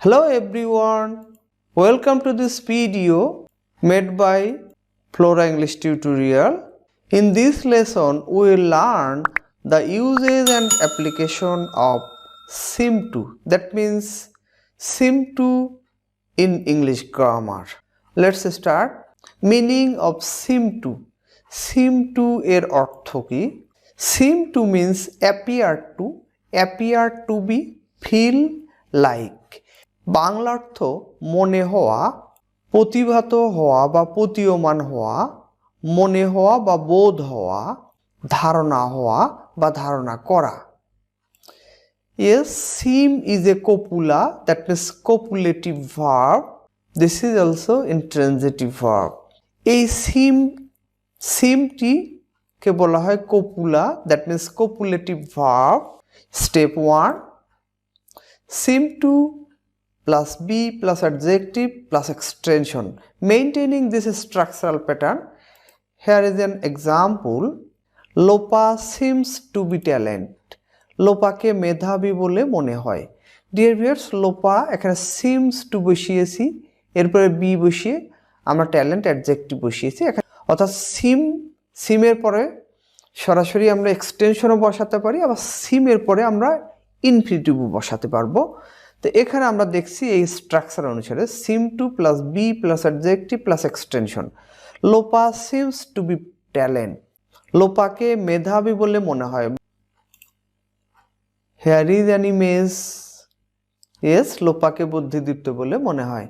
Hello everyone, welcome to this video made by Flora English tutorial. In this lesson, we will learn the uses and application of seem to. That means seem to in English grammar. Let's start. Meaning of seem to. Seem to এর অর্থ কি? Seem to means appear to be, feel like. Bangla অর্থ মনে হওয়া, প্রতিভাত হওয়া বা প্রতীয়মান হওয়া, মনে হওয়া বা বোধ হওয়া, ধারণা হওয়া বা ধারণা করা। Yes, seem is a copula, that means copulative verb. This is also intransitive verb. এই সিমটি কে বলা হয় copula, that means copulative verb. Step 1, seem to plus be plus adjective plus extension. Maintaining this structural pattern, here is an example. Lopa seems to be talent. লোপাকে মেধাবী বলে মনে হয়। Dear viewers, Lopa এখানে seems to বসিয়েছি, এরপরে B বসিয়ে আমরা talent adjective বসিয়েছি। অর্থাৎ সিমের পরে সরাসরি আমরা এক্সটেনশনও বসাতে পারি, আবার সিমের পরে আমরা ইনফিনিটিভও বসাতে পারবো। তো এখানে আমরা দেখছি এই স্ট্রাকচার অনুসারে seem to plus be plus adjective plus extension. Lopa seems to be talent. লোপাকে মেধাবী বলে মনে হয়। Here is an image. Yes, লোপাকে বুদ্ধিদীপ্ত বলে মনে হয়।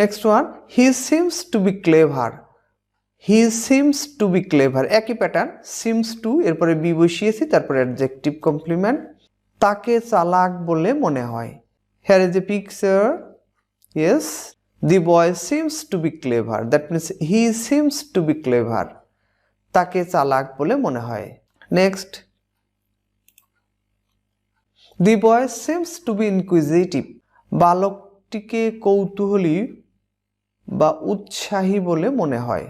Next one, he seems to be clever. He seems to be clever. একই প্যাটার্ন, seems to এরপরে be বসিয়েছি, তারপরে adjective complement. তাকে চালাক বলে মনে হয়। Here is a picture. Yes, the boy seems to be clever. That means he seems to be clever. তাকে চালাক বলে মনে হয়। Next, the boy seems to be inquisitive. বালকটিকে কৌতূহলী বা উৎসাহী বলে মনে হয়।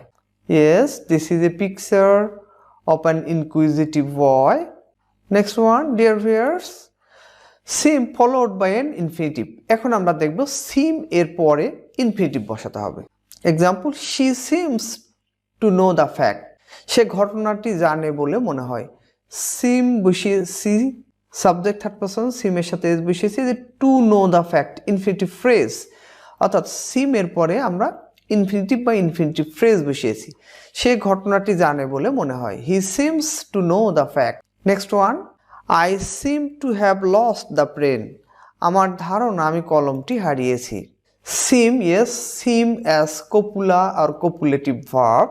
Yes, this is a picture of an inquisitive boy. Next one, dear viewers, seem followed by an infinitive. এখন আমরা দেখব seem এর পরে infinitive বসাতে হবে। Example, she seems to know the fact. সে ঘটনাটি জানে বলে মনে হয়। seem বসিয়েছি, সাবজেক্ট থার্ড পারসন, সিমের সাথে এস বসিয়েছি, যে two know the fact, infinitive phrase. অর্থাৎ সিমের পরে আমরা ইনফিনিটিভ বা ইনফিনিটিভ ফ্রেজ বসিয়েছি। সে ঘটনাটি জানে বলে মনে হয়। He seems to know the fact. Next one, I seem to have lost the pen. আমার ধারণা আমি কলমটি হারিয়েছি। Seem, yes, seem as copula আর copulative verb.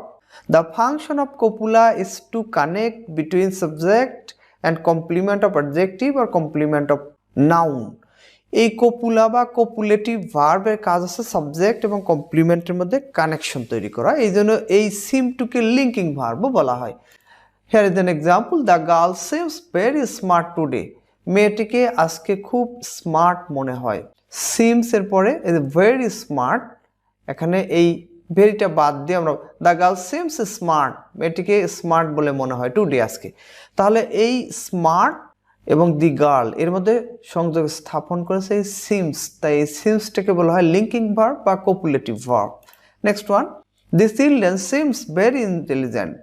The function of copula is to connect between subject and complement of adjective or complement of noun. এই কপুলা বা copulative ভার্বের কাজ আছে সাবজেক্ট এবং কমপ্লিমেন্টের মধ্যে কানেকশন তৈরি করা। এই জন্য এই সিম টুকে লিঙ্কিং ভার্বও বলা হয়। Here is an example, the girl seems very smart today. মেয়েটিকে আজকে খুব স্মার্ট মনে হয়। সিমস এর পরে ভেরি স্মার্ট, এখানে এই ভেরিটা বাদ দিয়ে আমরা দ্য গার্ল সিমস স্মার্ট, মেয়েটিকে স্মার্ট বলে মনে হয় টুডে আজকে। তাহলে এই স্মার্ট এবং দি গার্ল এর মধ্যে সংযোগ স্থাপন করেছে এই সিমস, তাই এই সিমসটাকে বলা হয় লিঙ্কিং ভার্ব বা copulative verb. Next one, the children seems very intelligent.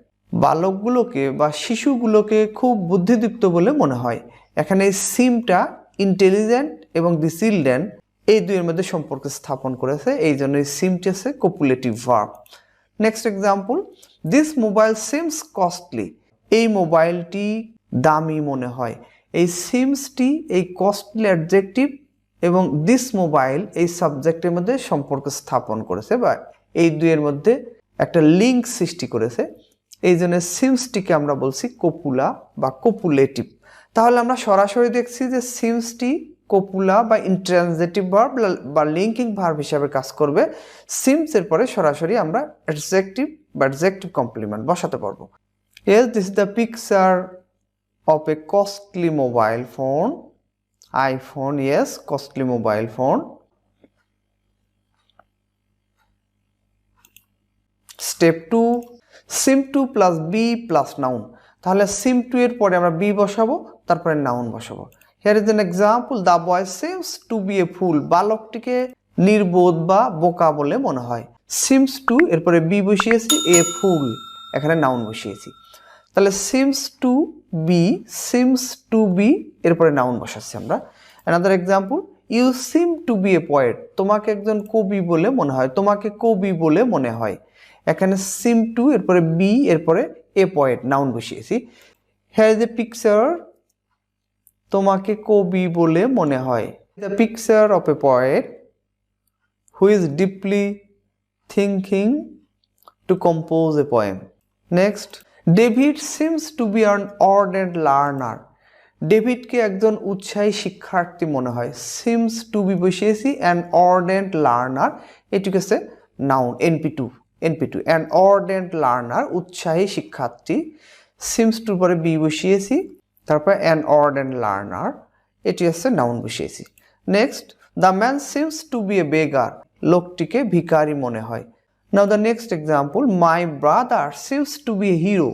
বালকগুলোকে বা শিশুগুলোকে খুব বুদ্ধিদীপ্ত বলে মনে হয়। এখানে এই সিমটা ইন্টেলিজেন্ট এবং দি চিলড্রেন এই দুইয়ের মধ্যে সম্পর্ক স্থাপন করেছে, এই জন্য এই সিমটি আছে copulative verb. Next example, this mobile seems costly. এই মোবাইলটি দামি মনে হয়। এই সিমসটি এই কস্টলি অ্যাডজেক্টিভ এবং দিস মোবাইল এই সাবজেক্টের মধ্যে সম্পর্ক স্থাপন করেছে বা এই দুইয়ের মধ্যে একটা লিঙ্ক সৃষ্টি করেছে, এই জন্য সিমসটিকে আমরা বলছি কপুলা বা কপুলেটিভ। তাহলে আমরা সরাসরি দেখছি যে সিমসটি কপুলা বা ইন্ট্রানজিটিভ ভার্ব বা লিঙ্কিং ভার্ব হিসাবে কাজ করবে। সিমস এর পরে সরাসরি আমরা অ্যাডজেক্টিভ বা অ্যাডজেক্টিভ কমপ্লিমেন্ট বসাতে পারবো। Yes, this is the picture of a costly mobile phone. iPhone, yes, costly mobile phone. Step 2, seem to plus be plus noun. তাহলে seem to এর পরে আমরা be বসাবো, তারপরে noun বসাবো। Here is an example. The boy seems to be a fool. বালকটিকে নির্বোধ বা বোকা বলে মনে হয়। seems to এরপরে be বসিয়েছি, a fool এখানে নাউন বসিয়েছি। তাহলে seems to be এরপরে নাউন বসাচ্ছি আমরা। Another example, you seem to be a poet. তোমাকে একজন কবি বলে মনে হয়, তোমাকে কবি বলে মনে হয়। এখানে seem to এরপরে be এরপরে a poet নাউন বসিয়েছি। Here is a picture. তোমাকে কবি বলে মনে হয়। The picture of a poet who is deeply thinking to compose a poem. Next, David seems to be an ardent learner. ডেভিডকে একজন উৎসাহী শিক্ষার্থী মনে হয়। seems to be বসিয়েছি, an ardent learner এটুকু আছে noun NP2 an ardent learner উৎসাহী শিক্ষার্থী। seems to পরে be বসিয়েছি, তারপর an ardent learner এটি আছে নাউন বসিয়েছি। Next, the man seems to be a beggar. লোকটিকে ভিখারি মনে হয়। Now the next example, my brother seems to be a hero.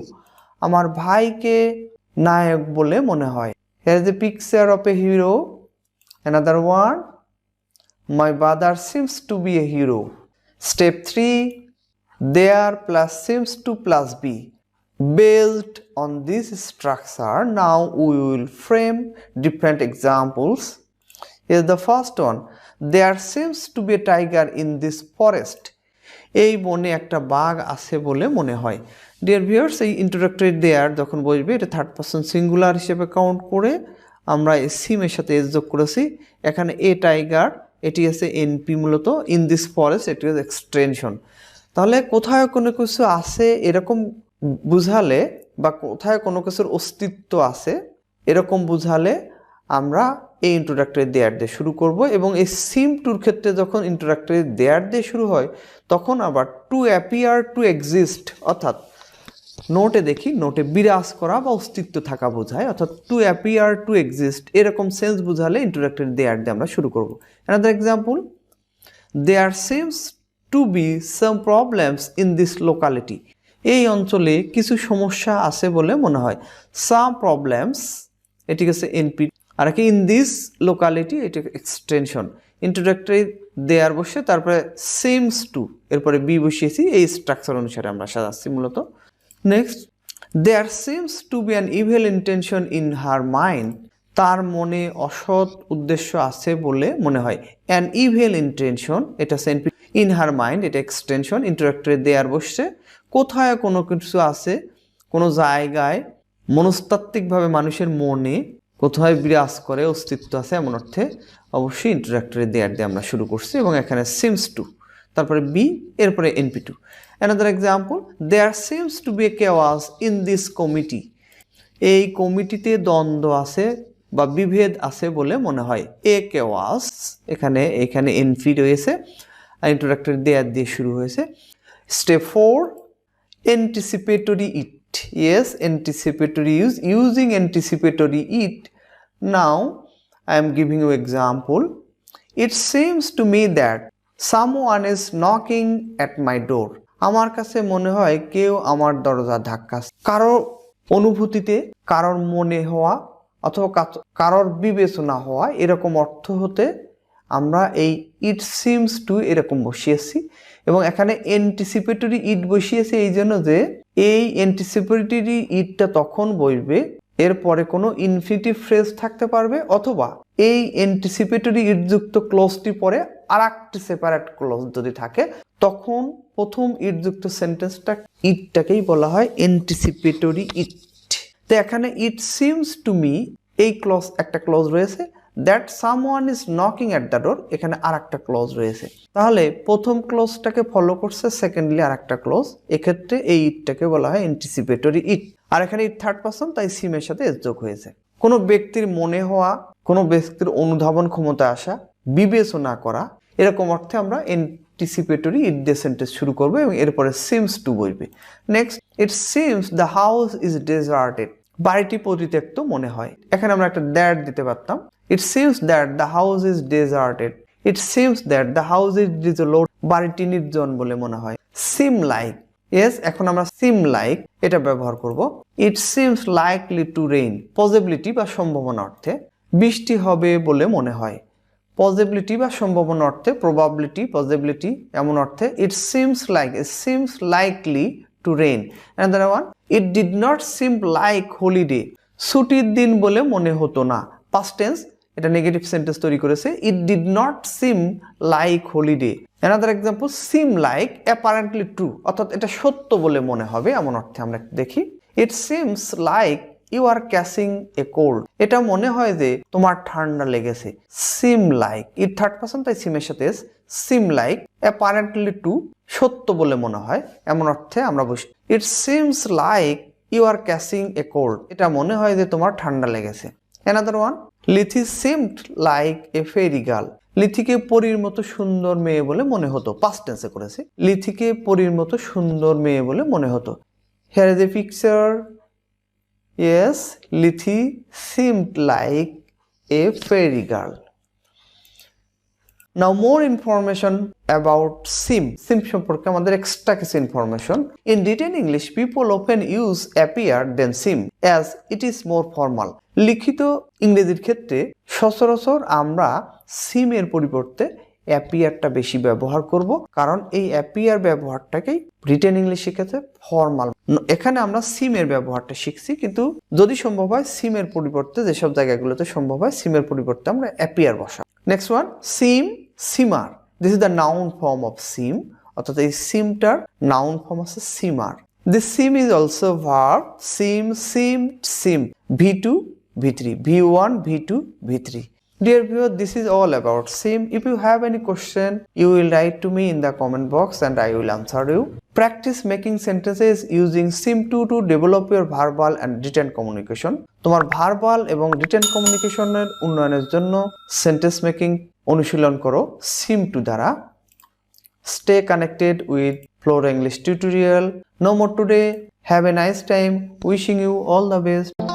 আমার ভাইকে নায়ক বলে মনে হয়। Here is a picture of a hero. Another one, my brother seems to be a hero. Step 3, there plus seems to plus be. Based on this structure, now we will frame different examples. Here is the first one, there seems to be a tiger in this forest. এই বনে একটা বাঘ আছে বলে মনে হয়। Dear viewers, এই introductory দেয়ার যখন বসবে এটা থার্ড পারসন সিঙ্গুলার হিসেবে কাউন্ট করে আমরা এই সিমের সাথে এস যোগ করেছি। এখানে এ টাইগার এটি আছে এনপি, মূলত ইন দিস ফরেস্ট এটি হচ্ছে এক্সটেনশন। তাহলে কোথায় কোনো কিছু আছে এরকম বুঝালে বা কোথায় কোনো কিছুর অস্তিত্ব আছে এরকম বুঝালে আমরা এই ইন্ট্রোডাক্টরি দেয়ার দিয়ে শুরু করব। এবং এই সিম টুর ক্ষেত্রে যখন ইন্ট্রোডাক্টরি দেয়ার দিয়ে শুরু হয় তখন আবার টু অ্যাপিয়ার টু এক্সিস্ট, অর্থাৎ নোটে দেখি নোটে বিরাজ করা বা অস্তিত্ব থাকা বোঝায়, অর্থাৎ টু অ্যাপিয়ার টু এক্সিস্ট এরকম সেন্স বুঝালে ইন্ট্রোডাক্টরি দেয়ার দিয়ে আমরা শুরু করব। Another example, there seems to be some problems in this locality. এই অঞ্চলে কিছু সমস্যা আছে বলে মনে হয়। সাম প্রবলেমস এটি হচ্ছে এনপি, আর কি ইন দিস লোকালিটি এটি এক্সটেনশন। ইন্ট্রোডাক্টরি দেয়ার বসে তারপরে সিমস টু এরপরে বি বসিয়েছি, এই স্ট্রাকচার অনুসারে আমরা সাজাচ্ছি মূলত। Next, there seems to be an evil intention in her mind. তার মনে অসৎ উদ্দেশ্য আছে বলে মনে হয়। অ্যান ইভিল ইন্টেনশন এটা এনপি, ইন হার মাইন্ড এটা এক্সটেনশন। ইন্ট্রোডাক্টরি দেয়ার বসছে কোথায় কোনো কিছু আছে, কোনো জায়গায় মনস্তাত্ত্বিকভাবে মানুষের মনে কোথায় বিরাজ করে অস্তিত্ব আছে এমন অর্থে অবশ্যই ইন্ট্রোডাক্টরি দেয়ার দিয়ে আমরা শুরু করছি। এবং এখানে সিমস টু তারপরে বি এরপরে NP2। Another example, there seems to be a chaos in this committee. এই কমিটিতে দ্বন্দ্ব আছে বা বিভেদ আছে বলে মনে হয়। এ কেওয়াস এখানে NP রয়েছে, ইন্ট্রোডাক্টরি দেয়ার দিয়ে শুরু হয়েছে। Step 4, anticipatory it. Yes, anticipatory use, using anticipatory it. Now I am giving you example. It seems to me that someone is knocking at my door. আমার কাছে মনে হয় কেউ আমার দরজা ধাক্কাচ্ছে। কারোর অনুভূতিতে, কারোর মনে হওয়া অথবা কারোর বিবেচনা হওয়া এরকম অর্থ হতে আমরা এই ইট সিমস টু এরকম বসিয়েছি। এবং এখানে অ্যান্টিসিপেটরি ইট বসিয়েছে এই জন্য যে এই অ্যান্টিসিপেটরি ইটটা তখন বসবে এরপরে কোনো ইনফিনিটিভ ফ্রেজ থাকতে পারবে, অথবা এই অ্যান্টিসিপেটরি ইট যুক্ত ক্লজটি পরে আর একটি সেপারেট ক্লজ যদি থাকে তখন প্রথম ইট যুক্ত সেন্টেন্সটা ইটটাকেই বলা হয় অ্যান্টিসিপেটরি ইট। তো এখানে ইট সিমস টু মি এই ক্লজ একটা ক্লজ রয়েছে, that someone is knocking at the door এখানে আর একটা ক্লজ রয়েছে। তাহলে প্রথম ক্লজটাকে ফলো করছে সেকেন্ডলি আর একটা ক্লজ, এক্ষেত্রে এই ইটটাকে বলা হয় অ্যান্টিসিপেটরি ইট। আর এখানে ইট থার্ড পারসন, তাই সিমের সাথে এস যোগ হয়েছে। কোনো ব্যক্তির মনে হওয়া, কোনো ব্যক্তির অনুধাবন ক্ষমতা আসা, বিবেচনা করা এরকম অর্থে আমরা অ্যান্টিসিপেটরি ইট দিয়ে সেন্টেন্স শুরু করবো এবং এরপরে সিমস টু বলবে। Next, it seems the house is deserted. বাড়িটি পরিত্যক্ত মনে হয়, এখানে আমরা একটা দ্যাট দিতে পারতাম। It seems that the house is deserted. It seems that the house is desolate. বাড়িটি নির্জন বলে মনে হয়। Seem like, yes, এখন আমরা seem like এটা ব্যবহার করব। It seems likely to rain, possibility বা সম্ভাবনা অর্থে। বৃষ্টি হবে বলে মনে হয়। পসিবিলিটি বা সম্ভাবনা অর্থে প্রবাবিলিটি, পসিবিলিটি এমন অর্থে it seems likely to rain. Another one, it did not seem like holiday. ছুটির দিন বলে মনে হতো না। Past tense, এটা নেগেটিভ সেন্টেন্স তৈরি করেছে। It did not seem like holiday. Another example, seem like apparently true, অর্থাৎ এটা সত্য বলে মনে হবে এমন অর্থে আমরা দেখি। It seems like you are catching a cold. এটা মনে হয় যে তোমার ঠান্ডা লেগেছে। Seem like, it third person তাই সিমের সাথে seem like apparently true, সত্য বলে মনে হয় এমন অর্থে আমরা বুঝি। It seems like you are catching a cold. এটা মনে হয় যে তোমার ঠান্ডা লেগেছে। Another one, Lithi seemed like a fairy girl. লিথিকে পরীর মতো সুন্দর মেয়ে বলে মনে হতো। পাস্ট টেন্সে করেছি। লিথিকে পরীর মতো সুন্দর মেয়ে বলে মনে হতো। Here is a picture. Yes, Lithi seemed like a fairy girl. Now more information about seem. Seem সম্পর্কে আমাদের এক্সট্রা কিছু information. In written English, people often use appear than seem as it is more formal. লিখিত ইংরেজির ক্ষেত্রে সচরাচর আমরা seem এর পরিবর্তে অ্যাপিয়ারটা বেশি ব্যবহার করব, কারণ এই অ্যাপিয়ার ব্যবহারটাকেই রিটেন ইংলিশ শিখেছে ফর্মাল। এখানে আমরা সিমের ব্যবহারটা শিখছি, কিন্তু যদি সম্ভব হয় সিমের পরিবর্তে, যেসব জায়গাগুলোতে সম্ভব হয় সিমের পরিবর্তে আমরা অ্যাপিয়ার বসা। Next one, seem, seemer. This is the noun form of seem, অর্থাৎ এই সিমটার নাউন ফর্ম আছে seemer. This seem is also verb. Seem, seem, seem, V2, V3, V1, V2, V3. Dear viewer, this is all about seem. If you have any question, you will write to me in the comment box and I will answer you. Practice making sentences using seem to develop your verbal and written communication. তোমার verbal এবং written কমিউনিকেশনের উন্নয়নের জন্য sentence making অনুশীলন করো seem to দ্বারা। Stay connected with Flora English tutorial. No more today. Have a nice time. Wishing you all the best.